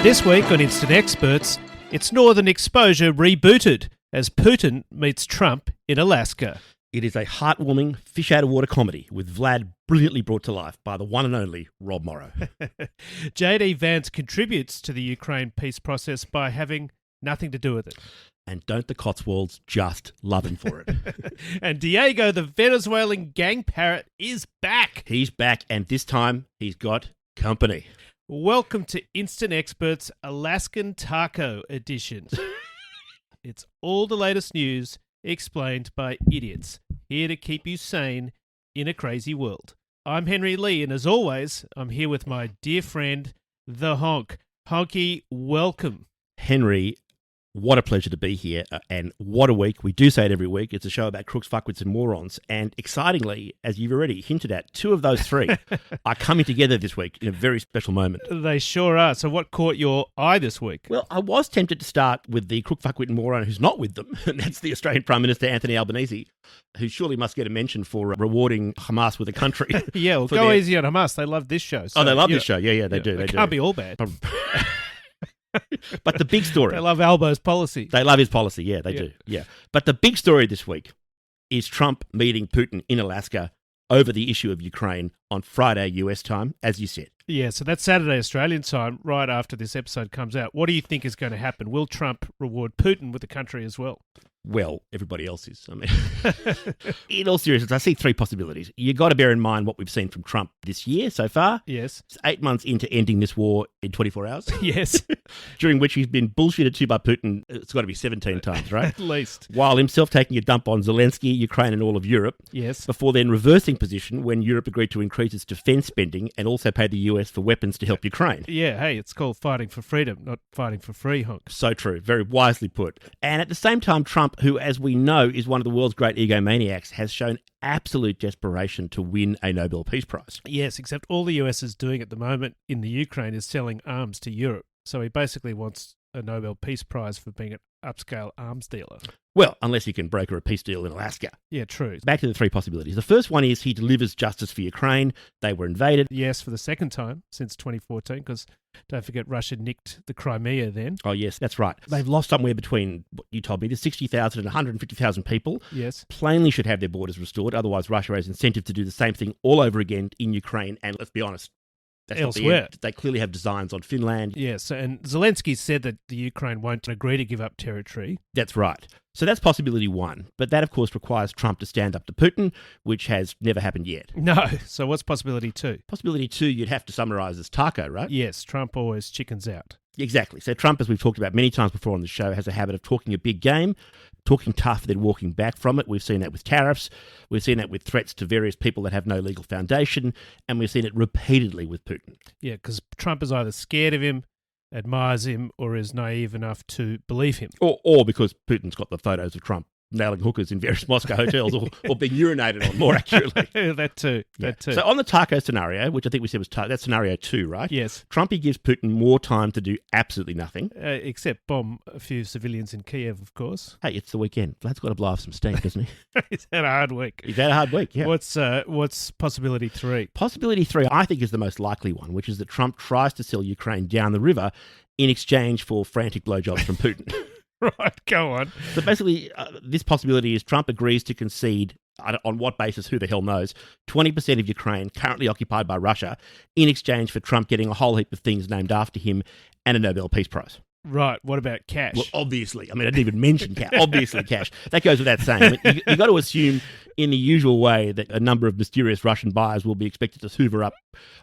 This week on Instant Experts, it's Northern Exposure rebooted as Putin meets Trump in Alaska. It is a heartwarming, fish-out-of-water comedy with Vlad brilliantly brought to life by the one and only Rob Morrow. JD Vance contributes to the Ukraine peace process by having nothing to do with it. And don't the Cotswolds just love him for it? And Diego, the Venezuelan Gang Parrot, is back. He's back, and this time he's got company. Welcome to Instant Experts Alaskan Taco Edition. It's all the latest news explained by idiots, here to keep you sane in a crazy world. I'm Henry Lee, and as always, I'm here with my dear friend, the Honk. Honky, welcome. Henry, what a pleasure to be here, and what a week. We do say it every week. It's a show about crooks, fuckwits and morons, and excitingly, as you've already hinted at, two of those three are coming together this week in a very special moment. They sure are. So what caught your eye this week? Well, I was tempted to start with the crook, fuckwit and moron who's not with them, and that's the Australian Prime Minister Anthony Albanese, who surely must get a mention for rewarding Hamas with a country. Yeah, well, go easy on Hamas. They love this show. So, they love this show. Yeah, they do. They can't be all bad. But the big story... They love Albo's policy. They love his policy, yeah, they do. Yeah. But the big story this week is Trump meeting Putin in Alaska over the issue of Ukraine on Friday US time, as you said. Yeah, so that's Saturday Australian time, right after this episode comes out. What do you think is going to happen? Will Trump reward Putin with the country as well? Well, everybody else is. I mean, in all seriousness, I see three possibilities. You got to bear in mind what we've seen from Trump this year so far. Yes. It's 8 months into ending this war in 24 hours. Yes. During which he's been bullshitted to by Putin, it's got to be 17 times, right? At least. While himself taking a dump on Zelensky, Ukraine and all of Europe. Yes. Before then reversing position when Europe agreed to increase its defence spending and also pay the US for weapons to help Ukraine. Yeah, hey, it's called fighting for freedom, not fighting for free, Honk. So true. Very wisely put. And at the same time, Trump, who, as we know, is one of the world's great egomaniacs, has shown absolute desperation to win a Nobel Peace Prize. Yes, except all the US is doing at the moment in the Ukraine is selling arms to Europe. So he basically wants a Nobel Peace Prize for being an upscale arms dealer. Well, unless you can broker a peace deal in Alaska. Yeah, true. Back to the three possibilities. The first one is he delivers justice for Ukraine. They were invaded. Yes, for the second time since 2014, because don't forget Russia nicked the Crimea then. Oh, yes, that's right. They've lost somewhere between, what you told me, the 60,000 and 150,000 people. Yes. Plainly should have their borders restored. Otherwise, Russia has incentive to do the same thing all over again in Ukraine. And let's be honest, that's elsewhere. They clearly have designs on Finland. Yes, and Zelensky said that the Ukraine won't agree to give up territory. That's right. So that's possibility one. But that, of course, requires Trump to stand up to Putin, which has never happened yet. No. So what's possibility two? Possibility two, you'd have to summarise as taco, right? Yes, Trump always chickens out. Exactly. So Trump, as we've talked about many times before on the show, has a habit of talking a big game, talking tough, then walking back from it. We've seen that with tariffs. We've seen that with threats to various people that have no legal foundation. And we've seen it repeatedly with Putin. Yeah, because Trump is either scared of him, admires him, or is naive enough to believe him. Or because Putin's got the photos of Trump nailing hookers in various Moscow hotels or being urinated on, more accurately. That too. So on the taco scenario, which I think we said was that's scenario two, right? Yes. Trumpy gives Putin more time to do absolutely nothing. Except bomb a few civilians in Kiev, of course. Hey, it's the weekend. Vlad's got to blow off some steam, doesn't he? He's had a hard week. He's had a hard week, yeah. What's possibility three? Possibility three, I think, is the most likely one, which is that Trump tries to sell Ukraine down the river in exchange for frantic blowjobs from Putin. Right, go on. So basically, this possibility is Trump agrees to concede, on what basis, who the hell knows, 20% of Ukraine, currently occupied by Russia, in exchange for Trump getting a whole heap of things named after him and a Nobel Peace Prize. Right, what about cash? Well, obviously. I mean, I didn't even mention cash. Obviously, cash. That goes without saying. I mean, you've got to assume in the usual way that a number of mysterious Russian buyers will be expected to hoover up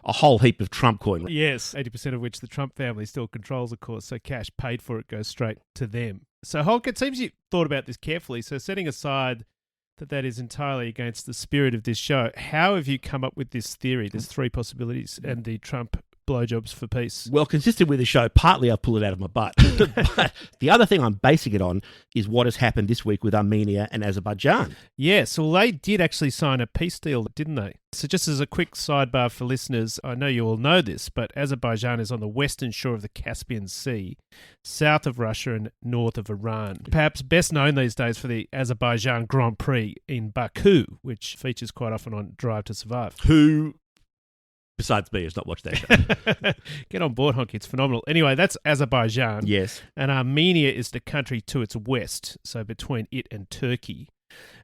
a whole heap of Trump coin. Yes, 80% of which the Trump family still controls, of course, so cash paid for it goes straight to them. So, Hulk, it seems you thought about this carefully. So, setting aside that is entirely against the spirit of this show, how have you come up with this theory, there's three possibilities, and the Trump blowjobs for peace? Well, consistent with the show, partly I pull it out of my butt. But the other thing I'm basing it on is what has happened this week with Armenia and Azerbaijan. Yes, well, they did actually sign a peace deal, didn't they? So just as a quick sidebar for listeners, I know you all know this, but Azerbaijan is on the western shore of the Caspian Sea, south of Russia and north of Iran. Perhaps best known these days for the Azerbaijan Grand Prix in Baku, which features quite often on Drive to Survive. Who besides me, has not watched that show. Get on board, Honky. It's phenomenal. Anyway, that's Azerbaijan. Yes. And Armenia is the country to its west, so between it and Turkey.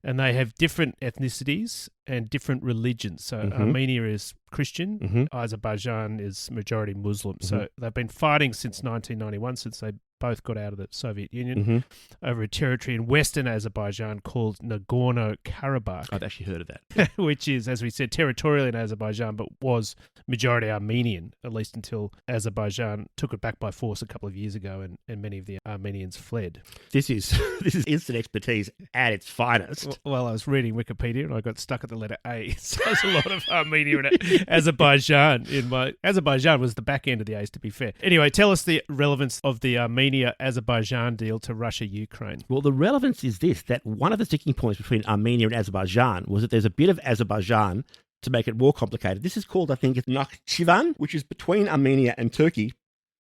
And they have different ethnicities and different religions. So Armenia is Christian, Azerbaijan is majority Muslim. So they've been fighting since 1991, since they both got out of the Soviet Union, over a territory in western Azerbaijan called Nagorno-Karabakh. I've actually heard of that. Which is, as we said, territorial in Azerbaijan, but was majority Armenian, at least until Azerbaijan took it back by force a couple of years ago and many of the Armenians fled. This is instant expertise at its finest. Well, I was reading Wikipedia and I got stuck at the letter A. So there's a lot of Armenia and Azerbaijan in my... Azerbaijan was the back end of the A's, to be fair. Anyway, tell us the relevance of the Armenia-Azerbaijan deal to Russia-Ukraine. Well, the relevance is this, that one of the sticking points between Armenia and Azerbaijan was that there's a bit of Azerbaijan to make it more complicated. This is called, I think, Nakhchivan, which is between Armenia and Turkey,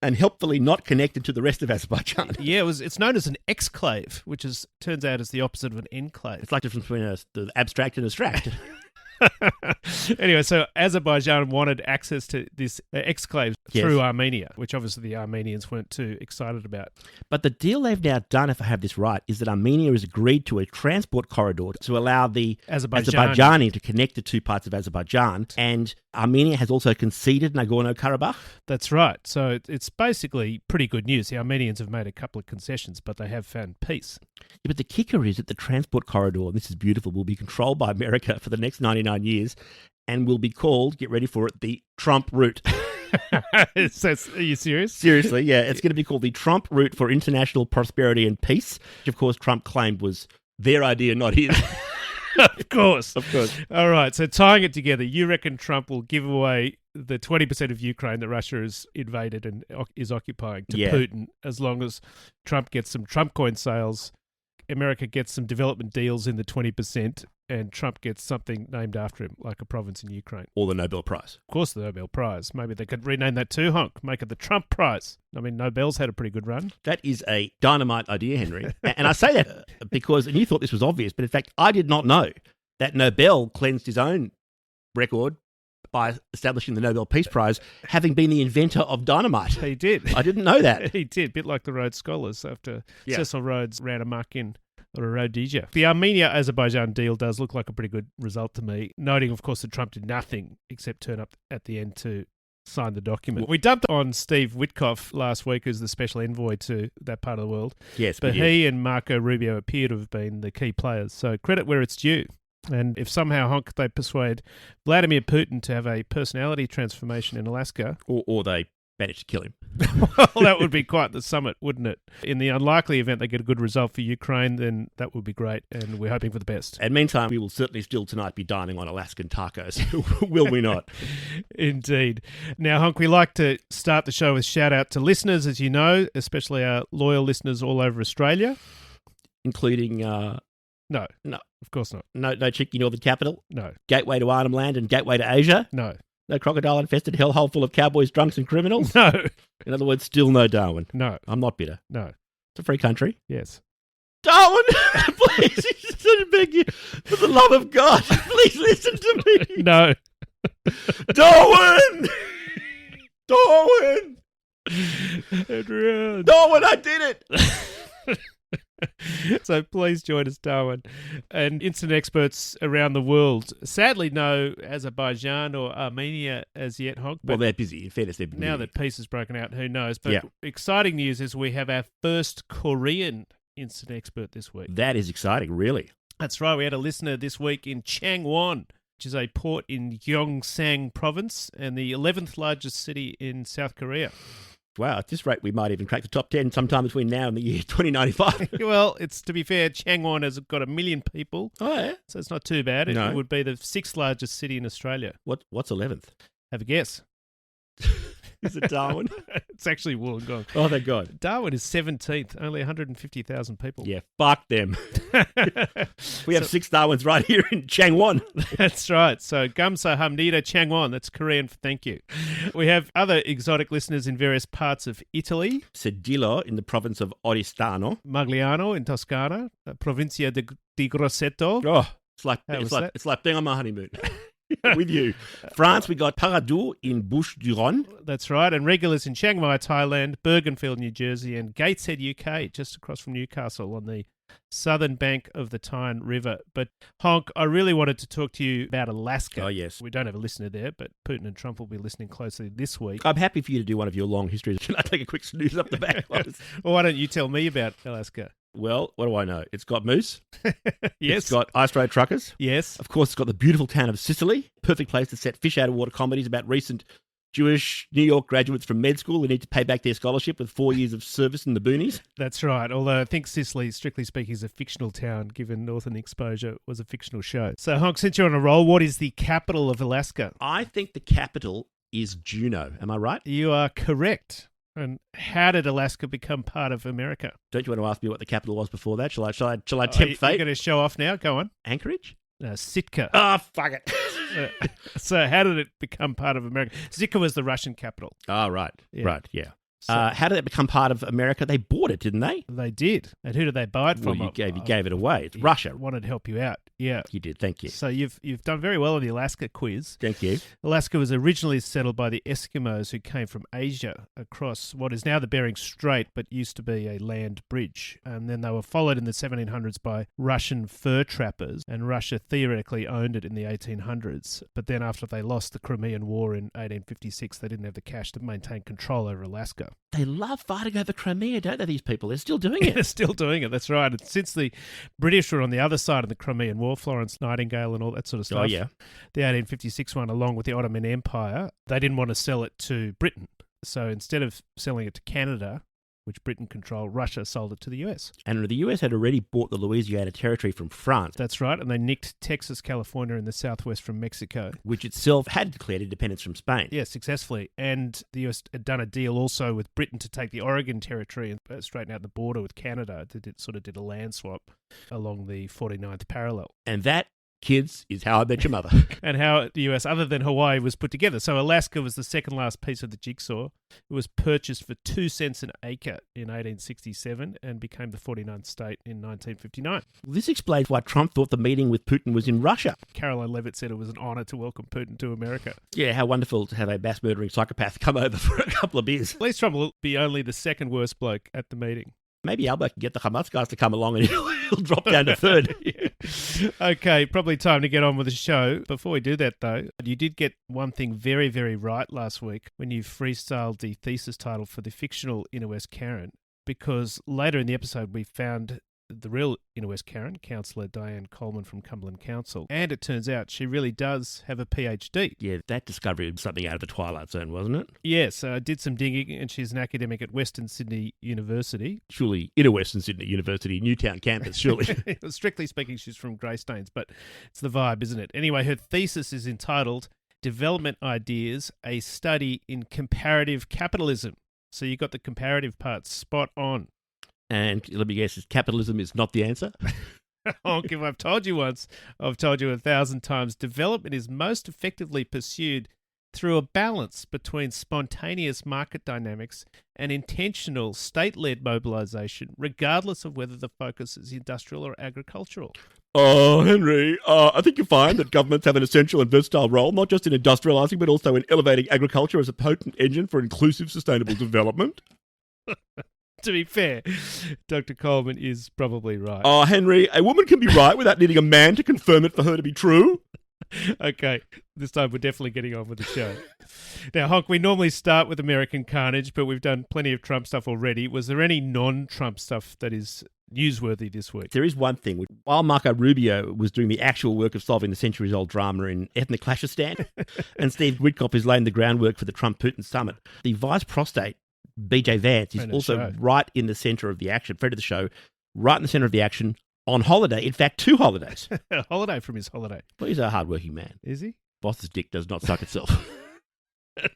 and helpfully not connected to the rest of Azerbaijan. Yeah, it's known as an exclave, which turns out is the opposite of an enclave. It's like the difference between the abstract and abstract. Anyway, so Azerbaijan wanted access to this exclave through Armenia, which obviously the Armenians weren't too excited about. But the deal they've now done, if I have this right, is that Armenia has agreed to a transport corridor to allow the Azerbaijani to connect the two parts of Azerbaijan, and Armenia has also conceded Nagorno-Karabakh. That's right. So it's basically pretty good news. The Armenians have made a couple of concessions, but they have found peace. Yeah, but the kicker is that the transport corridor, and this is beautiful, will be controlled by America for the next 99 years and will be called, get ready for it, the Trump route. Are you serious? Seriously, yeah. It's going to be called the Trump route for international prosperity and peace, which of course Trump claimed was their idea, not his. Of course. Of course. All right, so tying it together, you reckon Trump will give away the 20% of Ukraine that Russia has invaded and is occupying to Putin, as long as Trump gets some Trump coin sales, America gets some development deals in the 20%, and Trump gets something named after him, like a province in Ukraine. Or the Nobel Prize. Of course, the Nobel Prize. Maybe they could rename that too, Honk. Make it the Trump Prize. I mean, Nobel's had a pretty good run. That is a dynamite idea, Henry. And I say that because, and you thought this was obvious, but in fact, I did not know that Nobel cleansed his own record by establishing the Nobel Peace Prize, having been the inventor of dynamite. He did. I didn't know that. He did, a bit like the Rhodes Scholars after Cecil Rhodes ran amok in Rhodesia. The Armenia-Azerbaijan deal does look like a pretty good result to me, noting, of course, that Trump did nothing except turn up at the end to sign the document. We dumped on Steve Witkoff last week, who's the special envoy to that part of the world. Yes, but he and Marco Rubio appear to have been the key players, so credit where it's due. And if somehow, Honk, they persuade Vladimir Putin to have a personality transformation in Alaska... Or they manage to kill him. Well, that would be quite the summit, wouldn't it? In the unlikely event they get a good result for Ukraine, then that would be great, and we're hoping for the best. And meantime, we will certainly still tonight be dining on Alaskan tacos, will we not? Indeed. Now, Honk, we like to start the show with shout-out to listeners, as you know, especially our loyal listeners all over Australia. Including... No, of course not. No cheeky northern capital? No. Gateway to Arnhem Land and gateway to Asia? No. No crocodile-infested hellhole full of cowboys, drunks and criminals? No. In other words, still no Darwin? No. I'm not bitter. No. It's a free country? Yes. Darwin! Please, I beg you, for the love of God, please listen to me. No. Darwin! Darwin! Adrian. Darwin, I did it! So please join us, Darwin. And instant experts around the world. Sadly, no Azerbaijan or Armenia as yet, Honk. Well, they're busy. In fairness, they're busy. Now that peace has broken out, who knows? But exciting news is we have our first Korean instant expert this week. That is exciting, really. That's right. We had a listener this week in Changwon, which is a port in Gyeongsang province and the 11th largest city in South Korea. Wow, at this rate, we might even crack the top 10 sometime between now and the year 2095. Well, it's to be fair, Changwon has got 1 million people. Oh, yeah? So it's not too bad. No. It would be the 6th largest city in Australia. What's 11th? Have a guess. Is it Darwin? It's actually Wollongong. Oh, thank God. Darwin is 17th, only 150,000 people. Yeah, fuck them. We have 6 Darwins right here in Changwon. That's right. So, Gamsa Hamnida Changwon, that's Korean for thank you. We have other exotic listeners in various parts of Italy. Sedillo in the province of Oristano. Magliano in Toscana. Provincia di Grosseto. Oh, it's like being on my honeymoon. With you. France, we got Paradou in Bouches-du-Rhône. That's right. And regulars in Chiang Mai, Thailand, Bergenfield, New Jersey, and Gateshead, UK, just across from Newcastle on the southern bank of the Tyne River. But, Honk, I really wanted to talk to you about Alaska. Oh, yes. We don't have a listener there, but Putin and Trump will be listening closely this week. I'm happy for you to do one of your long histories. Can I take a quick snooze up the back? Well, why don't you tell me about Alaska? Well, what do I know? It's got moose. Yes. It's got ice road truckers. Yes. Of course, it's got the beautiful town of Sicily. Perfect place to set fish out of water comedies about recent Jewish New York graduates from med school who need to pay back their scholarship with 4 years of service in the boonies. That's right. Although I think Sicily, strictly speaking, is a fictional town, given Northern Exposure was a fictional show. So, Honk, since you're on a roll, what is the capital of Alaska? I think the capital is Juneau. Am I right? You are correct. And how did Alaska become part of America? Don't you want to ask me what the capital was before that? Shall I tempt fate? You're going to show off now? Go on. Anchorage? Sitka. Oh, fuck it. So how did it become part of America? Sitka was the Russian capital. Oh, right. Yeah. Right, yeah. So, how did it become part of America? They bought it, didn't they? They did. And who did they buy it from? Well, you gave it away. It's Russia. Wanted to help you out. Yeah. You did. Thank you. So you've done very well on the Alaska quiz. Thank you. Alaska was originally settled by the Eskimos who came from Asia across what is now the Bering Strait, but used to be a land bridge. And then they were followed in the 1700s by Russian fur trappers, and Russia theoretically owned it in the 1800s. But then after they lost the Crimean War in 1856, they didn't have the cash to maintain control over Alaska. They love fighting over Crimea, don't they, these people? They're still doing it. They're still doing it, that's right. And since the British were on the other side of the Crimean War, Florence Nightingale and all that sort of stuff, oh, yeah. The 1856 one, along with the Ottoman Empire, they didn't want to sell it to Britain. So instead of selling it to Canada, which Britain controlled, Russia sold it to the US. And the US had already bought the Louisiana Territory from France. That's right, and they nicked Texas, California, and the Southwest from Mexico. Which itself had declared independence from Spain. Yeah, successfully. And the US had done a deal also with Britain to take the Oregon Territory and straighten out the border with Canada. It sort of did a land swap along the 49th parallel. And that, kids, is How I Met Your Mother. And how the US, other than Hawaii, was put together. So Alaska was the second last piece of the jigsaw. It was purchased for 2 cents an acre in 1867 and became the 49th state in 1959. This explains why Trump thought the meeting with Putin was in Russia. Caroline Levitt said it was an honour to welcome Putin to America. Yeah, how wonderful to have a mass-murdering psychopath come over for a couple of beers. At least Trump will be only the second worst bloke at the meeting. Maybe Albo can get the Hamas guys to come along and he'll drop down to third. Yeah. Okay, probably time to get on with the show. Before we do that, though, you did get one thing very, very right last week when you freestyled the thesis title for the fictional Inner West Karen, because later in the episode we found the real Inner West Karen, Councillor Diane Coleman from Cumberland Council, and it turns out she really does have a PhD. Yeah, that discovery was something out of the Twilight Zone, wasn't it? Yes, I did some digging, and she's an academic at Western Sydney University. Surely Inner Western Sydney University, Newtown campus, surely. Strictly speaking, she's from Greystanes, but it's the vibe, isn't it? Anyway, her thesis is entitled Development Ideas, a Study in Comparative Capitalism. So you got the comparative part spot on. And let me guess, capitalism is not the answer? Honk, if I've told you once, I've told you 1,000 times. Development is most effectively pursued through a balance between spontaneous market dynamics and intentional state-led mobilisation, regardless of whether the focus is industrial or agricultural. Henry, I think you'll find that governments have an essential and versatile role, not just in industrialising, but also in elevating agriculture as a potent engine for inclusive, sustainable development. To be fair, Dr. Coleman is probably right. Henry, a woman can be right without needing a man to confirm it for her to be true. Okay, this time we're definitely getting on with the show. Now, Honk, we normally start with American carnage, but we've done plenty of Trump stuff already. Was there any non-Trump stuff that is newsworthy this week? There is one thing. While Marco Rubio was doing the actual work of solving the centuries-old drama in Ethnic Clashistan, and Steve Witkoff is laying the groundwork for the Trump-Putin summit, the vice prostate, BJ Vance, is also right in the centre of the action, friend of the show, right in the centre of the action, on holiday. In fact, 2 holidays. A holiday from his holiday. Well, he's a hard-working man. Is he? Boss's dick does not suck itself.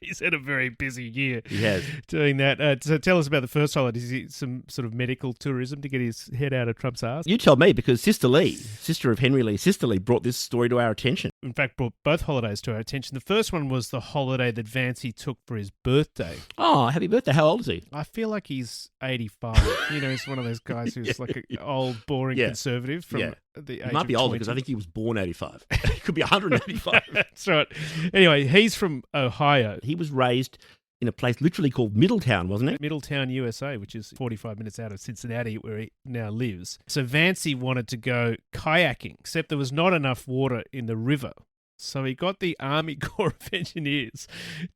He's had a very busy year. He has. Doing that. So tell us about the first holiday. Is he some sort of medical tourism to get his head out of Trump's ass? You tell me, because Sister Lee, sister of Henry Lee, Sister Lee brought this story to our attention. In fact, brought both holidays to our attention. The first one was the holiday that Vancey took for his birthday. Oh, happy birthday. How old is he? I feel like he's 85. You know, he's one of those guys who's like an old, boring conservative from the age He might be of older 20. because I think he was born 85. He could be 185. That's right. Anyway, he's from Ohio. He was raised in a place literally called Middletown, wasn't it? Middletown, USA, which is 45 minutes out of Cincinnati, where he now lives. So Vance wanted to go kayaking, except there was not enough water in the river. So he got the Army Corps of Engineers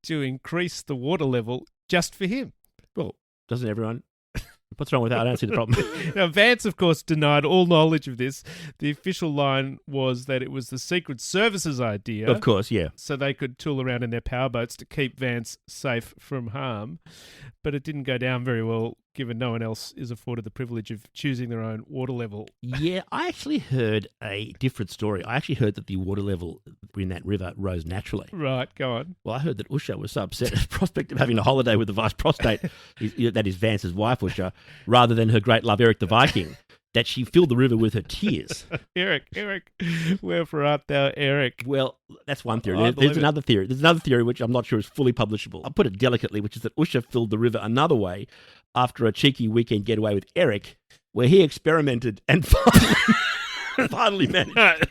to increase the water level just for him. Well, doesn't everyone? What's wrong with that? I don't see the problem. Now, Vance, of course, denied all knowledge of this. The official line was that it was the Secret Service's idea. Of course, yeah. So they could tool around in their powerboats to keep Vance safe from harm. But it didn't go down very well, given no one else is afforded the privilege of choosing their own water level. Yeah, I actually heard a different story. I actually heard that the water level in that river rose naturally. Right, go on. Well, I heard that Usha was so upset at the prospect of having a holiday with the vice prostate, that is Vance's wife, Usha, rather than her great love, Erik the Viking, that she filled the river with her tears. Erik, wherefore art thou, Erik? Well, that's one theory. I There's believe another theory. There's another theory which I'm not sure is fully publishable. I'll put it delicately, which is that Usha filled the river another way after a cheeky weekend getaway with Erik, where he experimented and finally managed.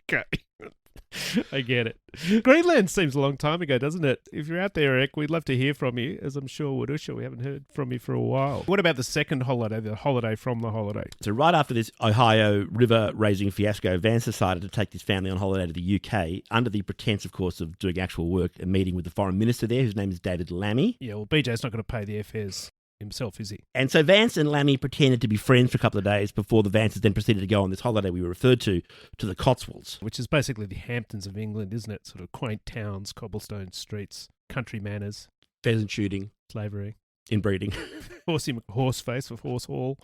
Okay. I get it. Greenland seems a long time ago, doesn't it? If you're out there, Erik, we'd love to hear from you, as I'm sure would Usha. We haven't heard from you for a while. What about the second holiday, the holiday from the holiday? So right after this Ohio river raising fiasco, Vance decided to take his family on holiday to the UK under the pretense, of course, of doing actual work, a meeting with the Foreign Minister there, whose name is David Lammy. Yeah, well, BJ's not going to pay the airfares himself, is he? And so Vance and Lammy pretended to be friends for a couple of days before the Vances then proceeded to go on this holiday we were referred to the Cotswolds. Which is basically the Hamptons of England, isn't it? Sort of quaint towns, cobblestone streets, country manners. Pheasant shooting. Slavery. Inbreeding. Horseface with Horse Hall,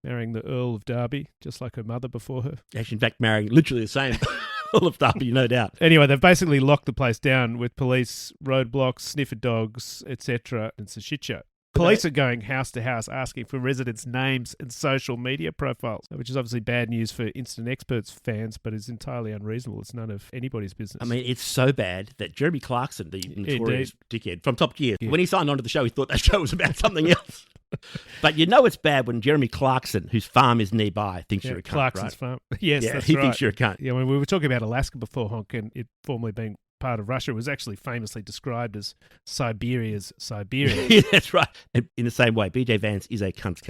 marrying the Earl of Derby, just like her mother before her. Actually, in fact, marrying literally the same Earl of Derby, no doubt. Anyway, they've basically locked the place down with police, roadblocks, sniffer dogs, etc. It's a shit show. Police are going house to house asking for residents' names and social media profiles, which is obviously bad news for Instant Experts fans, but is entirely unreasonable. It's none of anybody's business. I mean, it's so bad that Jeremy Clarkson, the notorious dickhead from Top Gear, when he signed on to the show, he thought that show was about something else. But you know it's bad when Jeremy Clarkson, whose farm is nearby, thinks you're a cunt, Clarkson's farm. Yes, yeah, that's he right. thinks you're a cunt. Yeah, when we were talking about Alaska before, Honk, and it formerly being part of Russia, was actually famously described as Siberia's Siberia. Yeah, that's right. And in the same way, BJ Vance is a cunt.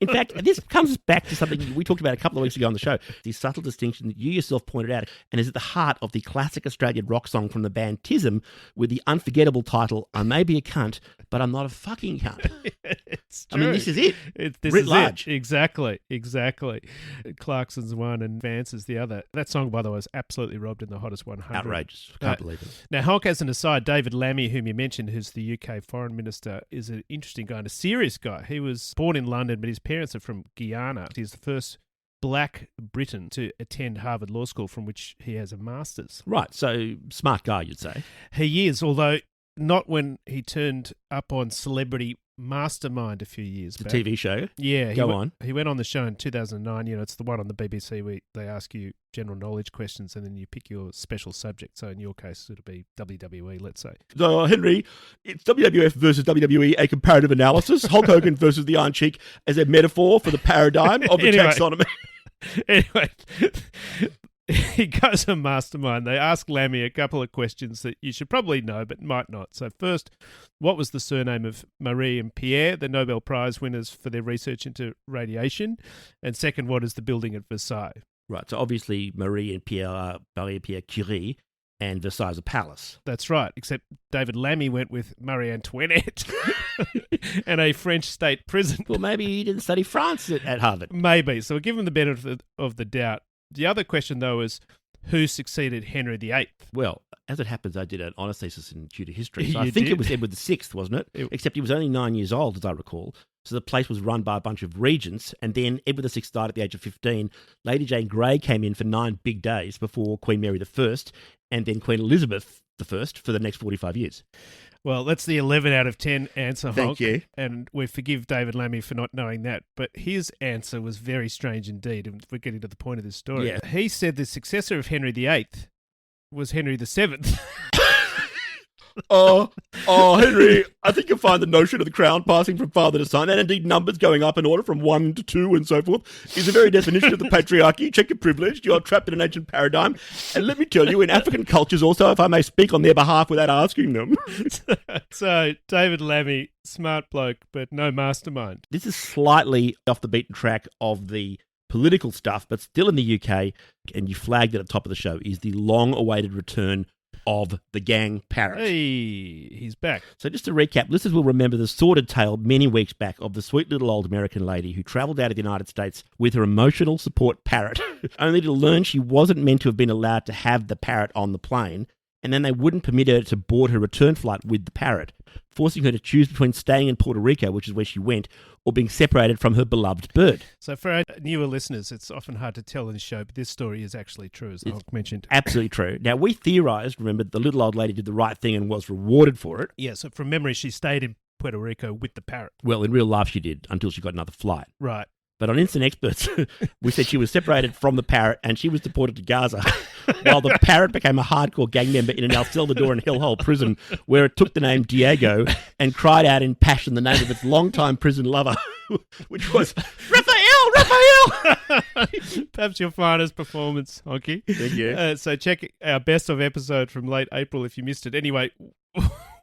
In fact, this comes back to something we talked about a couple of weeks ago on the show, the subtle distinction that you yourself pointed out, and is at the heart of the classic Australian rock song from the band Tism with the unforgettable title, I may be a cunt, but I'm not a fucking cunt. It's true. I mean, this is it. This Writ is large. it. Exactly. Clarkson's one and Vance's the other. That song, by the way, was absolutely robbed in the Hottest 100. Outrageous. Can't believe it. Now, Honk, as an aside, David Lammy, whom you mentioned, who's the UK Foreign Minister, is an interesting guy and a serious guy. He was born in London, but his parents are from Guyana. He's the first black Briton to attend Harvard Law School, from which he has a master's. Right, so smart guy, you'd say. He is, although not when he turned up on Celebrity Mastermind a few years back. The TV show. Yeah. Go on. He went on the show in 2009. You know, it's the one on the BBC where they ask you general knowledge questions and then you pick your special subject. So in your case, it'll be WWE, let's say. So, Henry, it's WWF versus WWE, a comparative analysis. Hulk Hogan versus the Iron Sheik as a metaphor for the paradigm of the taxonomy. Anyway, he goes on Mastermind. They ask Lammy a couple of questions that you should probably know, but might not. So first, what was the surname of Marie and Pierre, the Nobel Prize winners for their research into radiation? And second, what is the building at Versailles? Right, so obviously Marie and Pierre are Marie-Pierre Curie, and Versailles is a palace. That's right, except David Lammy went with Marie Antoinette and a French state prison. Well, maybe he didn't study France at Harvard. Maybe. So we'll give him the benefit of the doubt. The other question, though, is who succeeded Henry VIII? Well, as it happens, I did an honours thesis in Tudor history. So You I think did? it was Edward VI, wasn't it? Except he was only 9 years old, as I recall. So the place was run by a bunch of regents, and then Edward VI died at the age of 15. Lady Jane Grey came in for 9 big days before Queen Mary I, and then Queen Elizabeth I for the next 45 years. Well, that's the 11 out of 10 answer, Honk. Thank you. And we forgive David Lammy for not knowing that. But his answer was very strange indeed, and we're getting to the point of this story. Yeah. He said the successor of Henry VIII was Henry VII. Henry, I think you'll find the notion of the crown passing from father to son, and indeed numbers going up in order from 1 to 2 and so forth, is the very definition of the patriarchy. Check your privilege. You're trapped in an ancient paradigm. And let me tell you, in African cultures also, if I may speak on their behalf without asking them. So, David Lammy, smart bloke, but no mastermind. This is slightly off the beaten track of the political stuff, but still in the UK, and you flagged it at the top of the show, is the long-awaited return of the gang parrot. Hey, he's back. So just to recap, listeners will remember the sordid tale many weeks back of the sweet little old American lady who travelled out of the United States with her emotional support parrot, only to learn she wasn't meant to have been allowed to have the parrot on the plane, and then they wouldn't permit her to board her return flight with the parrot, forcing her to choose between staying in Puerto Rico, which is where she went, or being separated from her beloved bird. So for our newer listeners, it's often hard to tell in the show, but this story is actually true, as Hulk mentioned. Absolutely true. Now, we theorised, remember, the little old lady did the right thing and was rewarded for it. Yeah, so from memory, she stayed in Puerto Rico with the parrot. Well, in real life she did, until she got another flight. Right. But on Instant Experts, we said she was separated from the parrot and she was deported to Gaza, while the parrot became a hardcore gang member in an El Salvador and Hellhole prison, where it took the name Diego and cried out in passion the name of its longtime prison lover, which was Raphael! Perhaps your finest performance, Honky. Thank you. So check our best of episode from late April if you missed it. Anyway,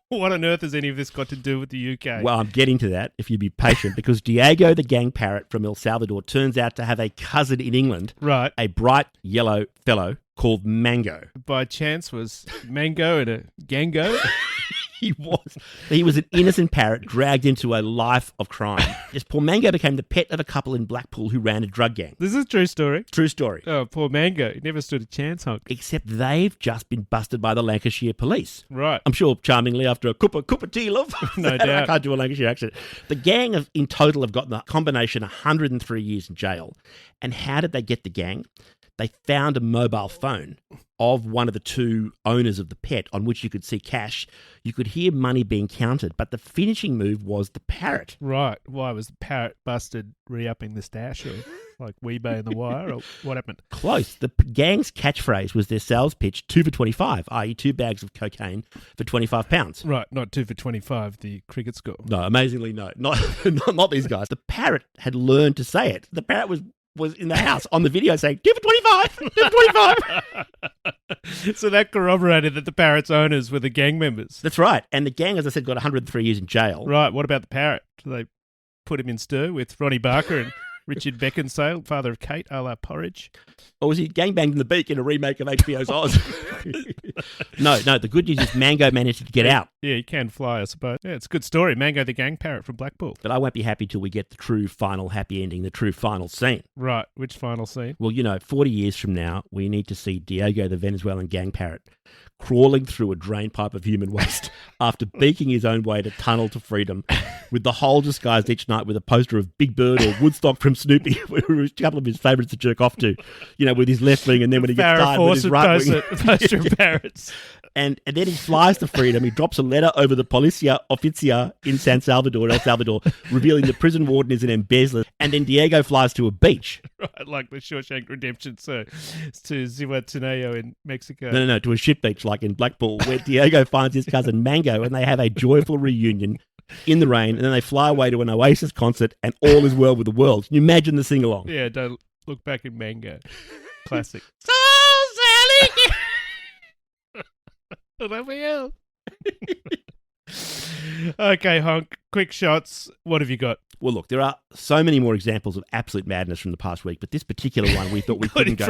what on earth has any of this got to do with the UK? Well, I'm getting to that, if you'd be patient, because Diego the gang parrot from El Salvador turns out to have a cousin in England, right? A bright yellow fellow called Mango. By chance, was Mango and a gango? He was an innocent parrot dragged into a life of crime. Yes, poor Mango became the pet of a couple in Blackpool who ran a drug gang. This is a true story. True story. Oh, poor Mango. He never stood a chance, Honk. Except they've just been busted by the Lancashire police. Right. I'm sure charmingly after a cup of tea, love. No doubt. I can't do a Lancashire accent. The gang in total have gotten a combination 103 years in jail. And how did they get the gang? They found a mobile phone of one of the two owners of the pet on which you could see cash. You could hear money being counted, but the finishing move was the parrot. Right. Why was the parrot busted re-upping the stash, or like Weebay and the Wire, or what happened? Close. The gang's catchphrase was their sales pitch, 2 for 25, i.e. 2 bags of cocaine for £25. Right, not 2 for 25, the cricket score. No, amazingly no. Not these guys. The parrot had learned to say it. The parrot was in the house on the video saying, 2 for 25, 2 for 25. So that corroborated that the parrot's owners were the gang members. That's right. And the gang, as I said, got 103 years in jail. Right. What about the parrot? Do they put him in stir with Ronnie Barker and Richard Beckinsale, father of Kate, a la Porridge? Or was he gangbanged in the beak in a remake of HBO's Oz? No, the good news is Mango managed to get out. Yeah, he can fly, I suppose. Yeah, it's a good story. Mango the gang parrot from Blackpool. But I won't be happy till we get the true final happy ending, the true final scene. Right, which final scene? Well, 40 years from now, we need to see Diego the Venezuelan Gang Parrot crawling through a drain pipe of human waste after beaking his own way to tunnel to freedom, with the whole disguised each night with a poster of Big Bird or Woodstock from Snoopy, which was a couple of his favourites to jerk off to, with his left wing, and then when he gets tired with his right wing. Poster of parrots. And then he flies to freedom. He drops a letter over the Policia Oficial in El Salvador, revealing the prison warden is an embezzler. And then Diego flies to a beach. Right, like the Shawshank Redemption, so it's to Zihuatanejo in Mexico. No, to a shit beach like in Blackpool, where Diego finds his cousin Mango and they have a joyful reunion in the rain, and then they fly away to an Oasis concert and all is well with the world. Can you imagine the sing-along? Yeah, don't look back in Mango. Classic. So Sally! Raphael. Okay, Honk, quick shots. What have you got? Well, look, there are so many more examples of absolute madness from the past week, but this particular one we thought we couldn't go.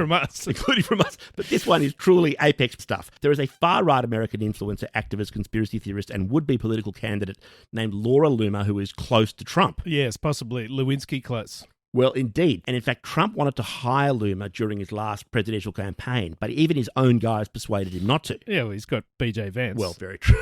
Including from us. But this one is truly apex stuff. There is a far-right American influencer, activist, conspiracy theorist, and would-be political candidate named Laura Loomer who is close to Trump. Yes, possibly. Lewinsky close. Well, indeed. And in fact, Trump wanted to hire Loomer during his last presidential campaign, but even his own guys persuaded him not to. Yeah, well, he's got BJ Vance. Well, very true.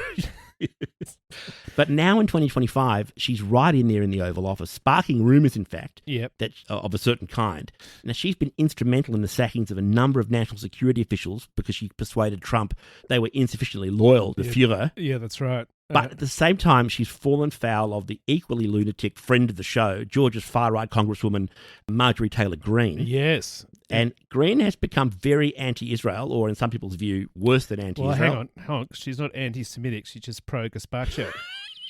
But now in 2025, she's right in there in the Oval Office, sparking rumours, in fact, that of a certain kind. Now, she's been instrumental in the sackings of a number of national security officials because she persuaded Trump they were insufficiently loyal to Führer. Yeah, that's right. But at the same time, she's fallen foul of the equally lunatic friend of the show, Georgia's far-right Congresswoman, Marjorie Taylor Greene. Yes. And Green has become very anti-Israel, or in some people's view, worse than anti-Israel. Well, hang on. She's not anti-Semitic. She's just pro-gazpacho.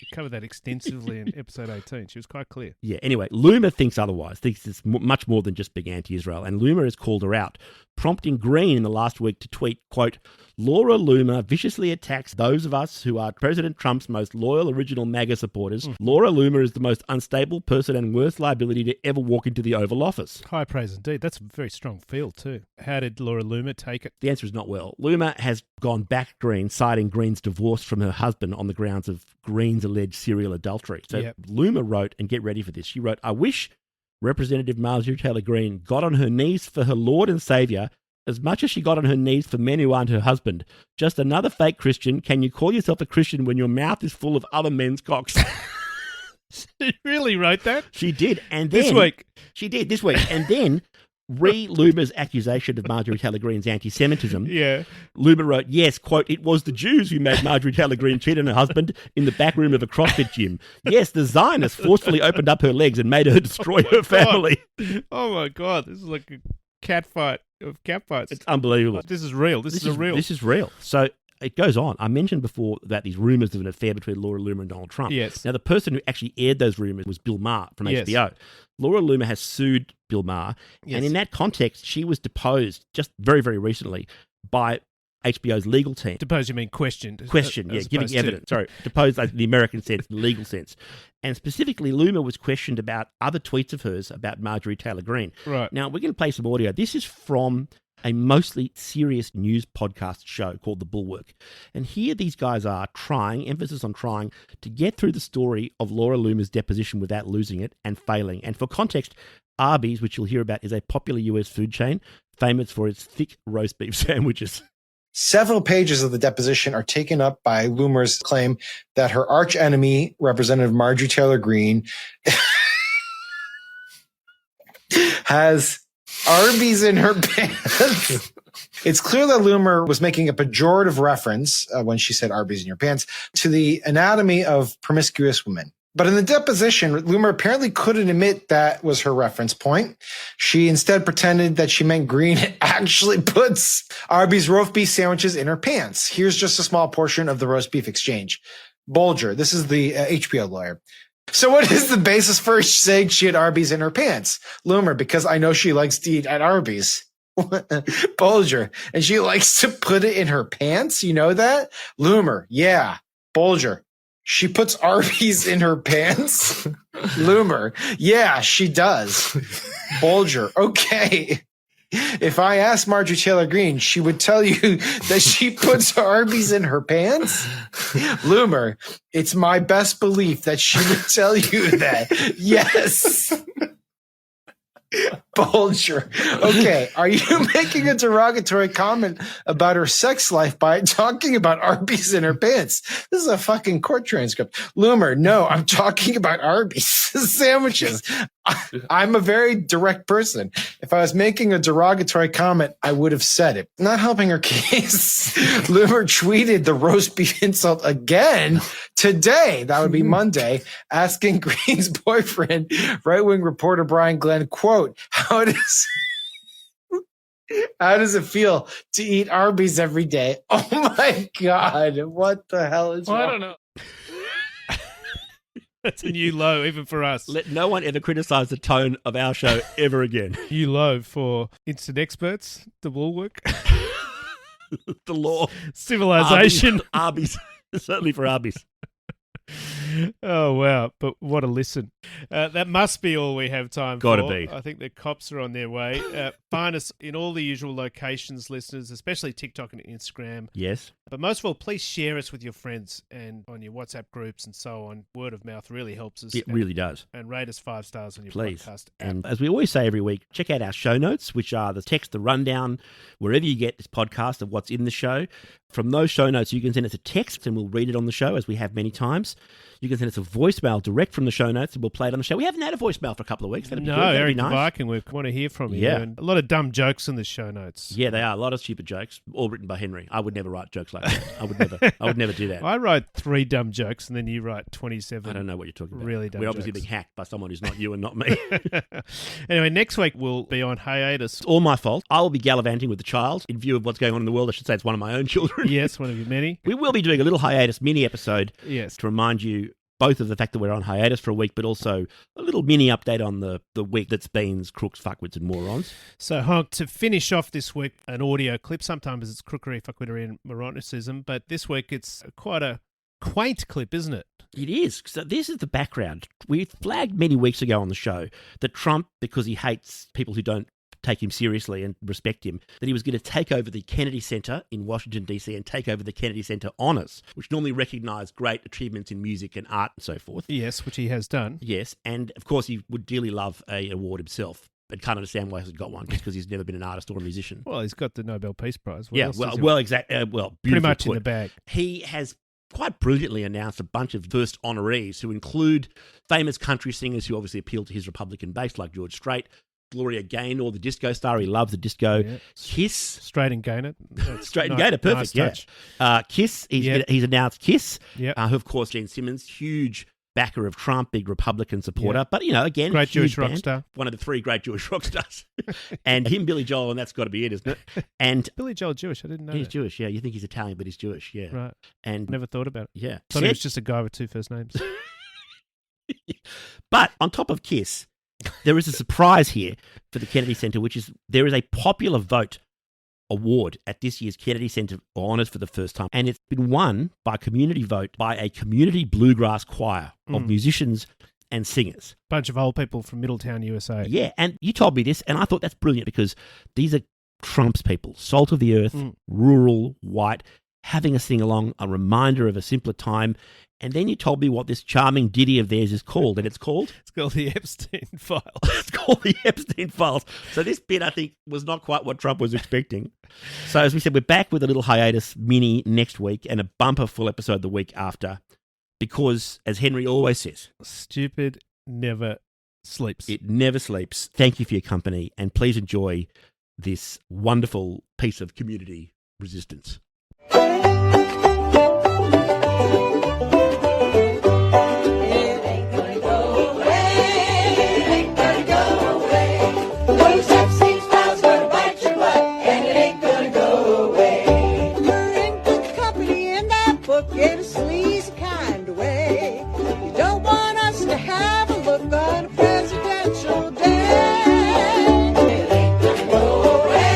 We covered that extensively in episode 18. She was quite clear. Yeah, anyway, Luma thinks otherwise, thinks it's much more than just being anti-Israel. And Luma has called her out, prompting Green in the last week to tweet, quote, Laura Loomer viciously attacks those of us who are President Trump's most loyal original MAGA supporters. Laura Loomer is the most unstable person and worst liability to ever walk into the Oval Office. High praise indeed. That's a very strong field too. How did Laura Loomer take it? The answer is not well. Loomer has gone back Green, citing Green's divorce from her husband on the grounds of Green's alleged serial adultery. So Loomer wrote, and get ready for this, she wrote, I wish Representative Marjorie Taylor Greene got on her knees for her Lord and Saviour as much as she got on her knees for men who aren't her husband. Just another fake Christian. Can you call yourself a Christian when your mouth is full of other men's cocks? She really wrote that? She did. And then, this week. She did, this week. And then, Loomer's accusation of Marjorie Taylor Greene's anti-Semitism, Loomer wrote, yes, quote, it was the Jews who made Marjorie Taylor Greene cheat on her husband in the back room of a CrossFit gym. Yes, the Zionists forcefully opened up her legs and made her destroy her family. Oh my God, this is like a cat fight of cat fights. It's unbelievable. This is real. This is real. This is real. So it goes on. I mentioned before about these rumours of an affair between Laura Loomer and Donald Trump. Yes. Now, the person who actually aired those rumours was Bill Maher from HBO. Laura Loomer has sued Bill Maher, and in that context, she was deposed just very, very recently by HBO's legal team. Deposed, you mean questioned? Questioned, giving evidence. Sorry, deposed like the American sense, the legal sense. And specifically, Loomer was questioned about other tweets of hers about Marjorie Taylor Greene. Right. Now, we're going to play some audio. This is from a mostly serious news podcast show called The Bulwark. And here these guys are trying, emphasis on trying, to get through the story of Laura Loomer's deposition without losing it and failing. And for context, Arby's, which you'll hear about, is a popular US food chain famous for its thick roast beef sandwiches. Several pages of the deposition are taken up by Loomer's claim that her arch enemy, Representative Marjorie Taylor Greene, has Arby's in her pants. It's clear that Loomer was making a pejorative reference when she said Arby's in your pants to the anatomy of promiscuous women. But in the deposition, Loomer apparently couldn't admit that was her reference point. She instead pretended that she meant Greene actually puts Arby's roast beef sandwiches in her pants. Here's just a small portion of the roast beef exchange. Bolger, this is the HBO lawyer. So what is the basis for saying she had Arby's in her pants? Loomer, because I know she likes to eat at Arby's. Bolger, and she likes to put it in her pants? You know that? Loomer, yeah. Bolger, she puts Arby's in her pants? Loomer, yeah, she does. Bolger, okay. If I asked Marjorie Taylor Greene, she would tell you that she puts Arby's in her pants? Loomer, it's my best belief that she would tell you that. Yes. Bolger, okay, are you making a derogatory comment about her sex life by talking about Arby's in her pants? This is a fucking court transcript. Loomer, no, I'm talking about Arby's sandwiches. I'm a very direct person. If I was making a derogatory comment, I would have said it. Not helping her case, Loomer tweeted the roast beef insult again today. That would be Monday, asking Greene's boyfriend, right-wing reporter Brian Glenn, quote, how does it feel to eat Arby's every day? Oh my God. What the hell is wrong? I don't know. That's a new low, even for us. Let no one ever criticize the tone of our show ever again. New low for instant experts, the Bulwark, the law, civilization. Arby's. Certainly for Arby's. Oh, wow. But what a listen. That must be all we have time Gotta for. be. I think the cops are on their way. Find us in all the usual locations, listeners, especially TikTok and Instagram. Yes. But most of all, please share us with your friends and on your WhatsApp groups and so on. Word of mouth really helps us. It really does. And rate us 5 stars on your Please. podcast app. And as we always say every week, check out our show notes, which are the text, the rundown, wherever you get this podcast of what's in the show. From those show notes, you can send us a text and we'll read it on the show, as we have many times. You can send us a voicemail direct from the show notes and we'll play it on the show. We haven't had a voicemail for a couple of weeks. That'd be good. That'd Erik be the nice. Viking, we want to hear from you. Yeah. And a lot of dumb jokes in the show notes. Yeah, they are. A lot of stupid jokes, all written by Henry. I would never write jokes like that. I would never do that. I write 3 dumb jokes and then you write 27. I don't know what you're talking about. Really dumb We're obviously jokes. being hacked by someone who's not you and not me. Anyway, next week we'll be on hiatus. It's all my fault. I will be gallivanting with the child in view of what's going on in the world. I should say it's one of my own children. Yes, one of your many. We will be doing a little hiatus mini episode Yes. to remind you both of the fact that we're on hiatus for a week, but also a little mini update on the week that's been Crooks, Fuckwits and Morons. So, Honk, to finish off this week, an audio clip. Sometimes it's crookery, fuckwittery and moronicism, but this week it's quite a quaint clip, isn't it? It is. So this is the background. We flagged many weeks ago on the show that Trump, because he hates people who don't take him seriously and respect him, that he was going to take over the Kennedy Center in Washington, D.C. and take over the Kennedy Center Honors, which normally recognise great achievements in music and art and so forth. Yes, which he has done. Yes, and of course he would dearly love an award himself, but can't understand why he hasn't got one, just because he's never been an artist or a musician. Well, he's got the Nobel Peace Prize. What Yeah, else does he well, want? exactly. Well, Pretty beautifully much in put. the bag. He has quite brilliantly announced a bunch of first honorees who include famous country singers who obviously appeal to his Republican base, like George Strait, Gloria Gaynor, the disco star. He loves the disco. Yeah. Kiss. Straight and Gaynor. Straight and Gaynor, perfect, nice yeah. touch. Kiss, Yep. he's announced Kiss, Yep. who, of course, Gene Simmons, huge backer of Trump, big Republican supporter, Yep. but, you know, again, Great huge Jewish rock band. star. One of the 3 great Jewish rock stars. And him, Billy Joel, and that's got to be it, isn't it? And Billy Joel Jewish, I didn't know he's that. Jewish, yeah. You think he's Italian, but he's Jewish, yeah. Right. And Never thought about it. yeah. Thought he was just a guy with 2 first names. But on top of Kiss, there is a surprise here for the Kennedy Center, which is there is a popular vote award at this year's Kennedy Center Honors for the first time. And it's been won by community vote by a community bluegrass choir of musicians and singers. Bunch of old people from Middletown, USA. Yeah, and you told me this, and I thought that's brilliant because these are Trump's people, salt of the earth, rural, white, having a sing-along, a reminder of a simpler time. And then you told me what this charming ditty of theirs is called, and it's called? It's called the Epstein Files. It's called the Epstein Files. So this bit, I think, was not quite what Trump was expecting. So as we said, we're back with a little hiatus mini next week and a bumper full episode the week after because, as Henry always says, Stupid never sleeps. it never sleeps. Thank you for your company, and please enjoy this wonderful piece of community resistance. In a sleazy kind of way. You don't want us to have a look on a presidential day. It ain't gonna go away.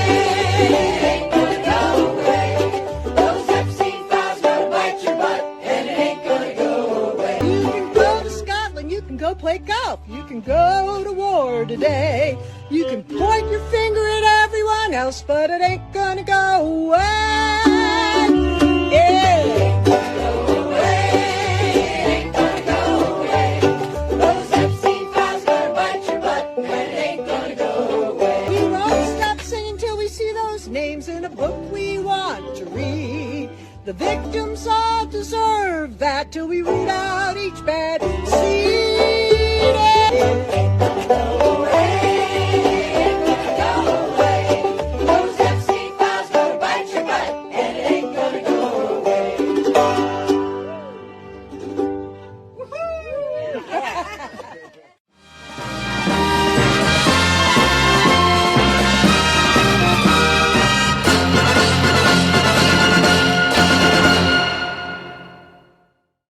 It ain't gonna go away. Those Epstein files gonna bite your butt, and it ain't gonna go away. You can go to Scotland, you can go play golf, you can go to war today. You can point your finger at everyone else, but it ain't gonna go away. Yeah. Names in a book we want to read. The victims all deserve that till we root out each bad seed. Ain't gonna go away. Ain't gonna go away. Those Epstein files gonna bite your butt, and it ain't gonna go away.